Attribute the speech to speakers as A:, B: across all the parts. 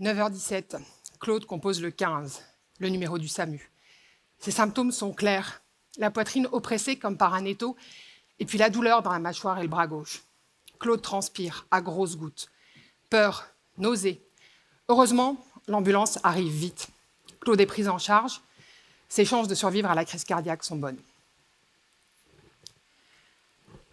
A: 9h17, Claude compose le 15, le numéro du SAMU. Ses symptômes sont clairs, la poitrine oppressée comme par un étau, et puis la douleur dans la mâchoire et le bras gauche. Claude transpire à grosses gouttes. Peur, nausée. Heureusement, l'ambulance arrive vite. Claude est pris en charge. Ses chances de survivre à la crise cardiaque sont bonnes.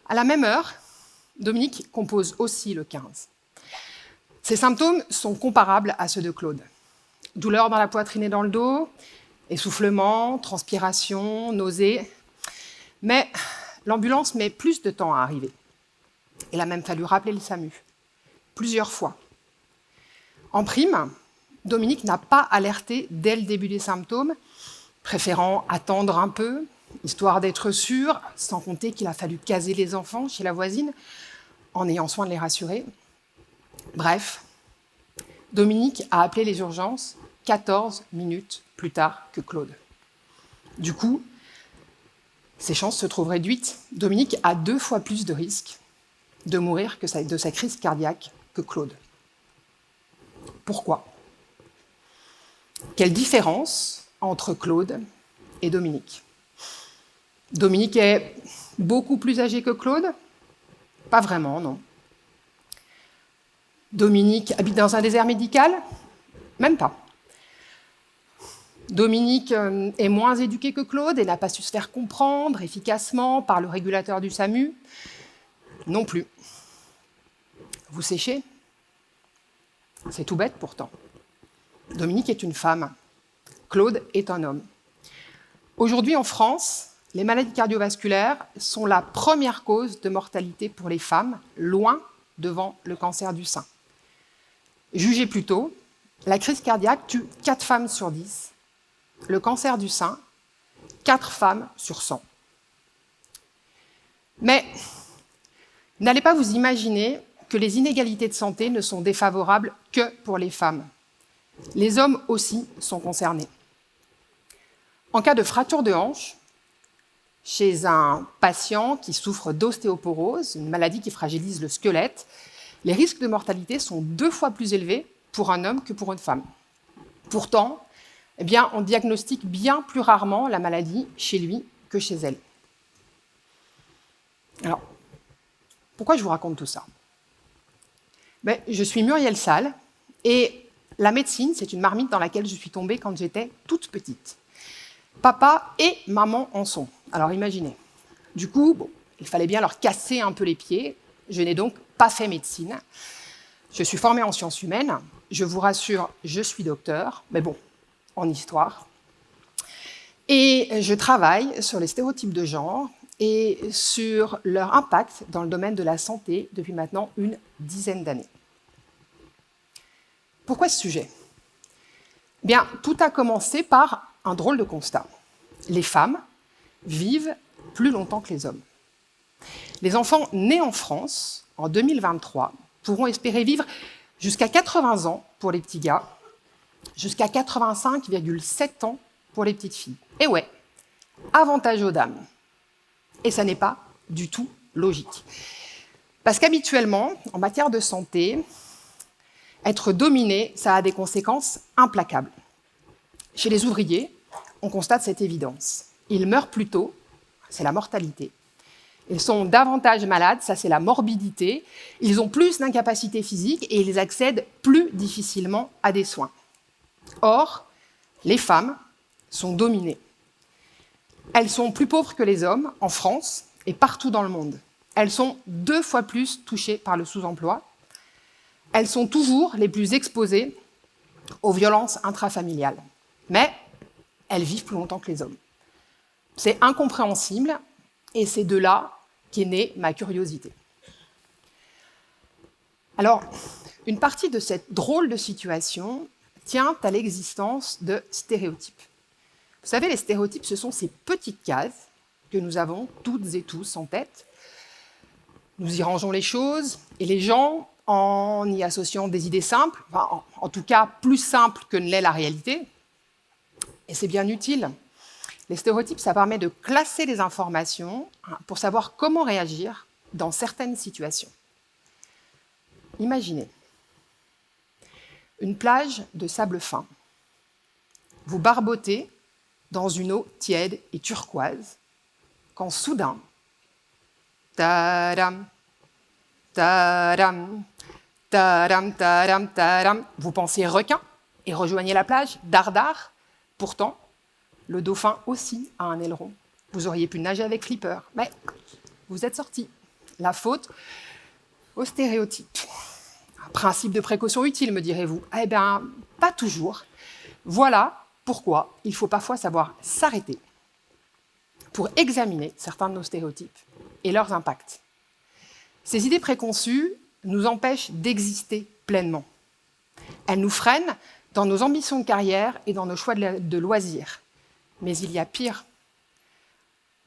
A: À la même heure, Dominique compose aussi le 15. Ses symptômes sont comparables à ceux de Claude. Douleur dans la poitrine et dans le dos, essoufflement, transpiration, nausée. Mais l'ambulance met plus de temps à arriver. Il a même fallu rappeler le SAMU, plusieurs fois. En prime, Dominique n'a pas alerté dès le début des symptômes, préférant attendre un peu, histoire d'être sûr, sans compter qu'il a fallu caser les enfants chez la voisine, en ayant soin de les rassurer. Bref, Dominique a appelé les urgences 14 minutes plus tard que Claude. Du coup, ses chances se trouvent réduites. Dominique a 2 fois plus de risques de mourir de sa crise cardiaque que Claude. Pourquoi? Quelle différence entre Claude et Dominique? Dominique est beaucoup plus âgé que Claude? Pas vraiment, non. Dominique habite dans un désert médical? Même pas. Dominique est moins éduqué que Claude et n'a pas su se faire comprendre efficacement par le régulateur du SAMU? Non plus. Vous séchez? C'est tout bête pourtant. Dominique est une femme. Claude est un homme. Aujourd'hui en France, les maladies cardiovasculaires sont la première cause de mortalité pour les femmes, loin devant le cancer du sein. Jugez plutôt, la crise cardiaque tue 4 femmes sur 10. Le cancer du sein, 4 femmes sur 100. Mais n'allez pas vous imaginer que les inégalités de santé ne sont défavorables que pour les femmes. Les hommes aussi sont concernés. En cas de fracture de hanche, chez un patient qui souffre d'ostéoporose, une maladie qui fragilise le squelette, les risques de mortalité sont 2 fois plus élevés pour un homme que pour une femme. Pourtant, on diagnostique bien plus rarement la maladie chez lui que chez elle. Alors, pourquoi je vous raconte tout ça? Je suis Muriel Salles et la médecine, c'est une marmite dans laquelle je suis tombée quand j'étais toute petite. Papa et maman en sont. Alors imaginez. Du coup, il fallait bien leur casser un peu les pieds. Je n'ai donc pas fait médecine. Je suis formée en sciences humaines. Je vous rassure, je suis docteur, mais en histoire. Et je travaille sur les stéréotypes de genre et sur leur impact dans le domaine de la santé depuis maintenant une dizaine d'années. Pourquoi ce sujet? Tout a commencé par un drôle de constat. Les femmes vivent plus longtemps que les hommes. Les enfants nés en France, en 2023, pourront espérer vivre jusqu'à 80 ans pour les petits gars, jusqu'à 85,7 ans pour les petites filles. Et ouais, avantage aux dames. Et ça n'est pas du tout logique. Parce qu'habituellement, en matière de santé, être dominé, ça a des conséquences implacables. Chez les ouvriers, on constate cette évidence. Ils meurent plus tôt, c'est la mortalité. Ils sont davantage malades, ça c'est la morbidité. Ils ont plus d'incapacité physique et ils accèdent plus difficilement à des soins. Or, les femmes sont dominées. Elles sont plus pauvres que les hommes en France et partout dans le monde. Elles sont 2 fois plus touchées par le sous-emploi. Elles sont toujours les plus exposées aux violences intrafamiliales. Mais elles vivent plus longtemps que les hommes. C'est incompréhensible et c'est de là qu'est née ma curiosité. Alors, une partie de cette drôle de situation tient à l'existence de stéréotypes. Vous savez, les stéréotypes, ce sont ces petites cases que nous avons toutes et tous en tête. Nous y rangeons les choses et les gens en y associant des idées simples, en tout cas plus simples que ne l'est la réalité. Et c'est bien utile. Les stéréotypes, ça permet de classer les informations pour savoir comment réagir dans certaines situations. Imaginez, Une plage de sable fin. Vous barbotez dans une eau tiède et turquoise, quand soudain, tadam, tadam, tadam, tadam, tadam, vous pensez requin et rejoignez la plage, dardard. Pourtant, le dauphin aussi a un aileron. Vous auriez pu nager avec Flipper, mais vous êtes sorti. La faute au stéréotype. Un principe de précaution utile, me direz-vous. Eh bien, pas toujours. Voilà pourquoi il faut parfois savoir s'arrêter pour examiner certains de nos stéréotypes et leurs impacts. Ces idées préconçues nous empêchent d'exister pleinement. Elles nous freinent dans nos ambitions de carrière et dans nos choix de loisirs. Mais il y a pire.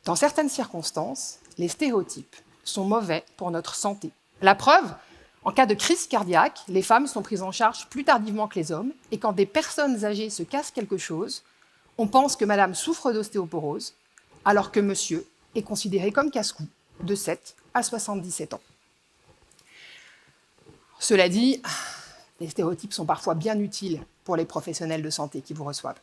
A: Dans certaines circonstances, les stéréotypes sont mauvais pour notre santé. La preuve, en cas de crise cardiaque, les femmes sont prises en charge plus tardivement que les hommes, et quand des personnes âgées se cassent quelque chose, on pense que madame souffre d'ostéoporose, alors que monsieur est considéré comme casse-cou de 7 à 77 ans. Cela dit, les stéréotypes sont parfois bien utiles pour les professionnels de santé qui vous reçoivent.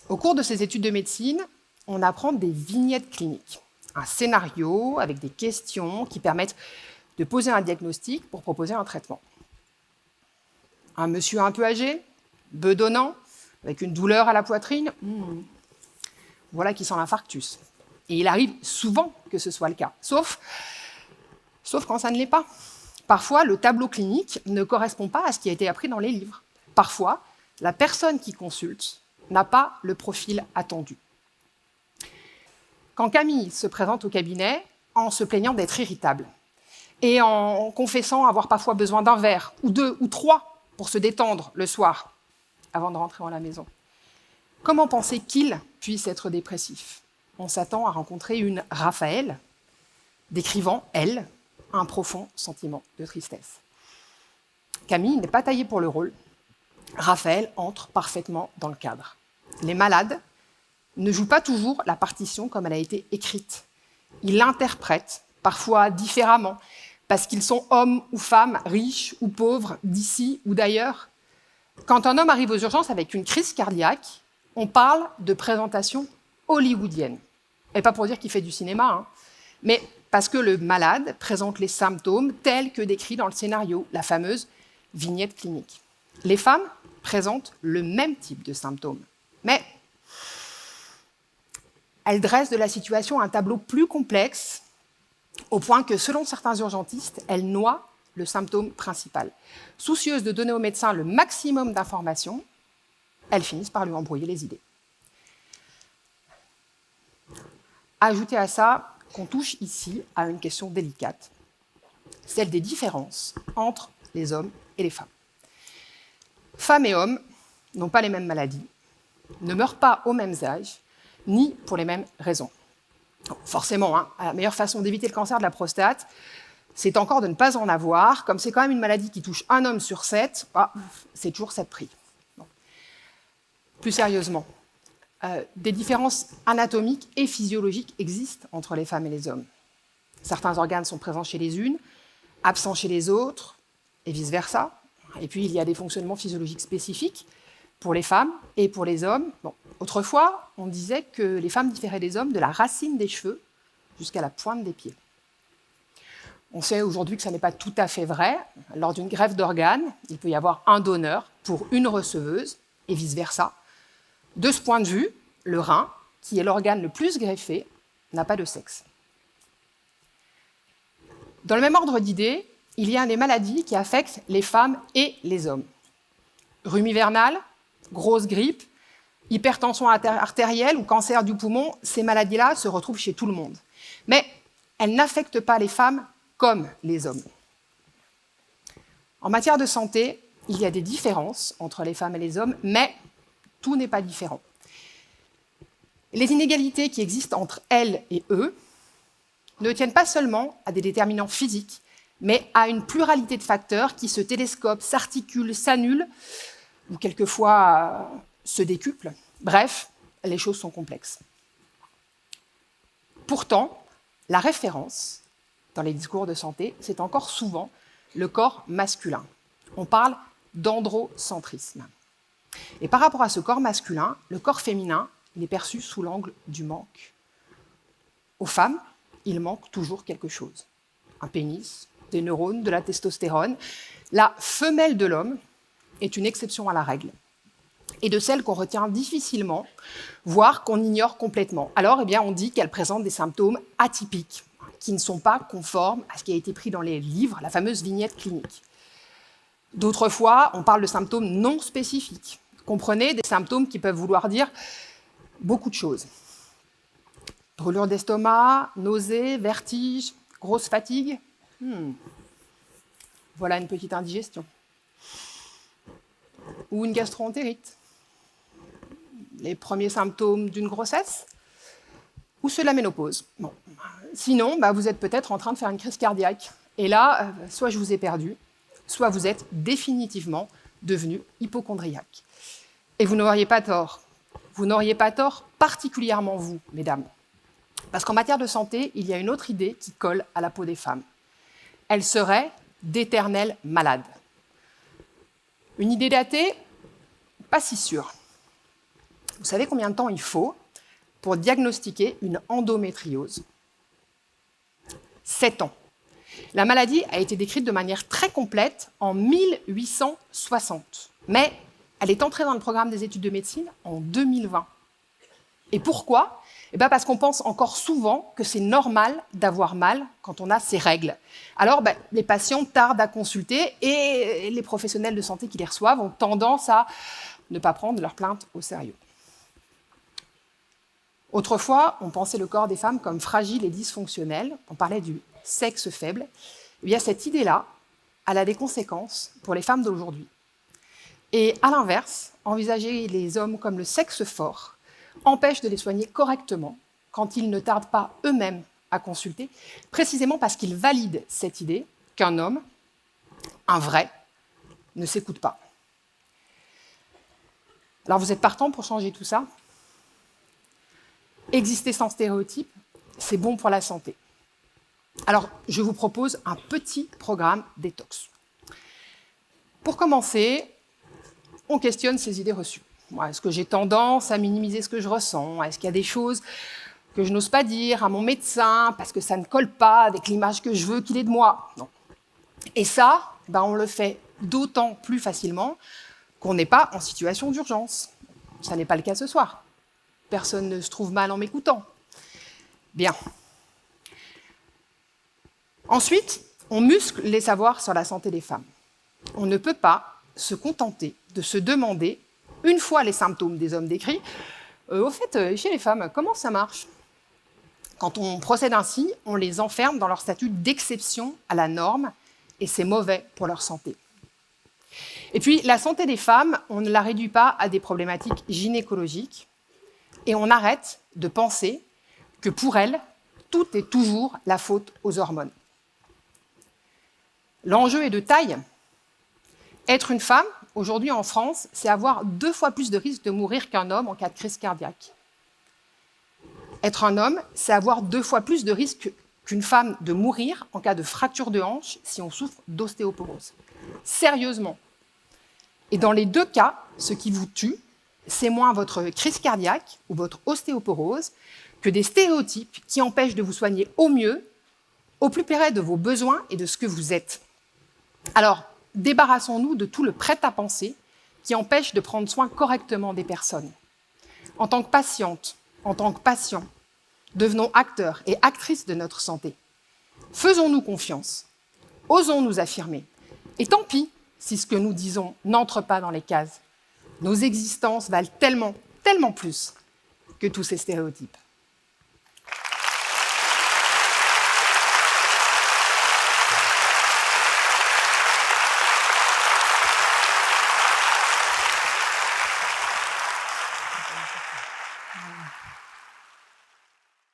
A: Au cours de ces études de médecine, on apprend des vignettes cliniques, un scénario avec des questions qui permettent de poser un diagnostic pour proposer un traitement. Un monsieur un peu âgé, bedonnant, avec une douleur à la poitrine, voilà qui sent l'infarctus. Et il arrive souvent que ce soit le cas, sauf quand ça ne l'est pas. Parfois, le tableau clinique ne correspond pas à ce qui a été appris dans les livres. Parfois, la personne qui consulte n'a pas le profil attendu. Quand Camille se présente au cabinet en se plaignant d'être irritable et en confessant avoir parfois besoin d'un verre, ou 2 ou 3 pour se détendre le soir avant de rentrer à la maison, comment penser qu'il puisse être dépressif? On s'attend à rencontrer une Raphaël, décrivant, elle, un profond sentiment de tristesse. Camille n'est pas taillée pour le rôle. Raphaël entre parfaitement dans le cadre. Les malades ne jouent pas toujours la partition comme elle a été écrite. Ils l'interprètent, parfois différemment, parce qu'ils sont hommes ou femmes, riches ou pauvres, d'ici ou d'ailleurs. Quand un homme arrive aux urgences avec une crise cardiaque, on parle de présentation hollywoodienne. Et pas pour dire qu'il fait du cinéma, mais parce que le malade présente les symptômes tels que décrits dans le scénario, la fameuse vignette clinique. Les femmes présentent le même type de symptômes, mais elles dressent de la situation un tableau plus complexe, au point que, selon certains urgentistes, elles noient le symptôme principal. Soucieuses de donner au médecin le maximum d'informations, elles finissent par lui embrouiller les idées. Ajoutez à ça qu'on touche ici à une question délicate, celle des différences entre les hommes et les femmes. Femmes et hommes n'ont pas les mêmes maladies, ne meurent pas aux mêmes âges, ni pour les mêmes raisons. Forcément, la meilleure façon d'éviter le cancer de la prostate, c'est encore de ne pas en avoir. Comme c'est quand même une maladie qui touche un homme sur 7, c'est toujours 7 prix. Bon. Plus sérieusement, des différences anatomiques et physiologiques existent entre les femmes et les hommes. Certains organes sont présents chez les unes, absents chez les autres, et vice-versa. Et puis, il y a des fonctionnements physiologiques spécifiques pour les femmes et pour les hommes. Bon. Autrefois, on disait que les femmes différaient des hommes de la racine des cheveux jusqu'à la pointe des pieds. On sait aujourd'hui que ça n'est pas tout à fait vrai. Lors d'une greffe d'organes, il peut y avoir un donneur pour une receveuse, et vice-versa. De ce point de vue, le rein, qui est l'organe le plus greffé, n'a pas de sexe. Dans le même ordre d'idées, il y a des maladies qui affectent les femmes et les hommes. Rhume hivernal, grosse grippe, hypertension artérielle ou cancer du poumon, ces maladies-là se retrouvent chez tout le monde. Mais elles n'affectent pas les femmes comme les hommes. En matière de santé, il y a des différences entre les femmes et les hommes, mais tout n'est pas différent. Les inégalités qui existent entre elles et eux ne tiennent pas seulement à des déterminants physiques, mais à une pluralité de facteurs qui se télescopent, s'articulent, s'annulent, ou quelquefois se décuplent. Bref, les choses sont complexes. Pourtant, la référence dans les discours de santé, c'est encore souvent le corps masculin. On parle d'androcentrisme. Et par rapport à ce corps masculin, le corps féminin, il est perçu sous l'angle du manque. Aux femmes, il manque toujours quelque chose. Un pénis, des neurones, de la testostérone. La femelle de l'homme est une exception à la règle, et de celle qu'on retient difficilement, voire qu'on ignore complètement. Alors, on dit qu'elle présente des symptômes atypiques, qui ne sont pas conformes à ce qui a été pris dans les livres, la fameuse vignette clinique. D'autres fois, on parle de symptômes non spécifiques. Comprenez, des symptômes qui peuvent vouloir dire beaucoup de choses. Brûlure d'estomac, nausées, vertiges, grosse fatigue. Voilà une petite indigestion. Ou une gastro-entérite. Les premiers symptômes d'une grossesse ou ceux de la ménopause. Bon. Sinon, vous êtes peut-être en train de faire une crise cardiaque. Et là, soit je vous ai perdu, soit vous êtes définitivement devenu hypocondriaque. Et vous n'auriez pas tort. Vous n'auriez pas tort, particulièrement vous, mesdames. Parce qu'en matière de santé, il y a une autre idée qui colle à la peau des femmes. Elles seraient d'éternelles malades. Une idée datée, pas si sûre. Vous savez combien de temps il faut pour diagnostiquer une endométriose? 7 ans. La maladie a été décrite de manière très complète en 1860. Mais elle est entrée dans le programme des études de médecine en 2020. Et pourquoi? Parce qu'on pense encore souvent que c'est normal d'avoir mal quand on a ses règles. Alors, les patients tardent à consulter et les professionnels de santé qui les reçoivent ont tendance à ne pas prendre leur plainte au sérieux. Autrefois, on pensait le corps des femmes comme fragile et dysfonctionnel. On parlait du sexe faible. Cette idée-là, elle a des conséquences pour les femmes d'aujourd'hui. Et à l'inverse, envisager les hommes comme le sexe fort empêche de les soigner correctement quand ils ne tardent pas eux-mêmes à consulter, précisément parce qu'ils valident cette idée qu'un homme, un vrai, ne s'écoute pas. Alors vous êtes partant pour changer tout ça? Exister sans stéréotypes, c'est bon pour la santé. Alors, je vous propose un petit programme détox. Pour commencer, on questionne ces idées reçues. Est-ce que j'ai tendance à minimiser ce que je ressens? Est-ce qu'il y a des choses que je n'ose pas dire à mon médecin parce que ça ne colle pas avec l'image que je veux qu'il ait de moi? Non. Et ça, on le fait d'autant plus facilement qu'on n'est pas en situation d'urgence. Ça n'est pas le cas ce soir. Personne ne se trouve mal en m'écoutant. Bien. Ensuite, on muscle les savoirs sur la santé des femmes. On ne peut pas se contenter de se demander, une fois les symptômes des hommes décrits, au fait, chez les femmes, comment ça marche? Quand on procède ainsi, on les enferme dans leur statut d'exception à la norme, et c'est mauvais pour leur santé. Et puis, la santé des femmes, on ne la réduit pas à des problématiques gynécologiques, et on arrête de penser que pour elles, tout est toujours la faute aux hormones. L'enjeu est de taille. Être une femme, aujourd'hui en France, c'est avoir 2 fois plus de risques de mourir qu'un homme en cas de crise cardiaque. Être un homme, c'est avoir 2 fois plus de risques qu'une femme de mourir en cas de fracture de hanche si on souffre d'ostéoporose. Sérieusement. Et dans les 2 cas, ce qui vous tue, c'est moins votre crise cardiaque ou votre ostéoporose que des stéréotypes qui empêchent de vous soigner au mieux, au plus près de vos besoins et de ce que vous êtes. Alors, débarrassons-nous de tout le prêt-à-penser qui empêche de prendre soin correctement des personnes. En tant que patiente, en tant que patient, devenons acteurs et actrices de notre santé. Faisons-nous confiance, osons nous affirmer. Et tant pis si ce que nous disons n'entre pas dans les cases. Nos existences valent tellement, tellement plus que tous ces stéréotypes.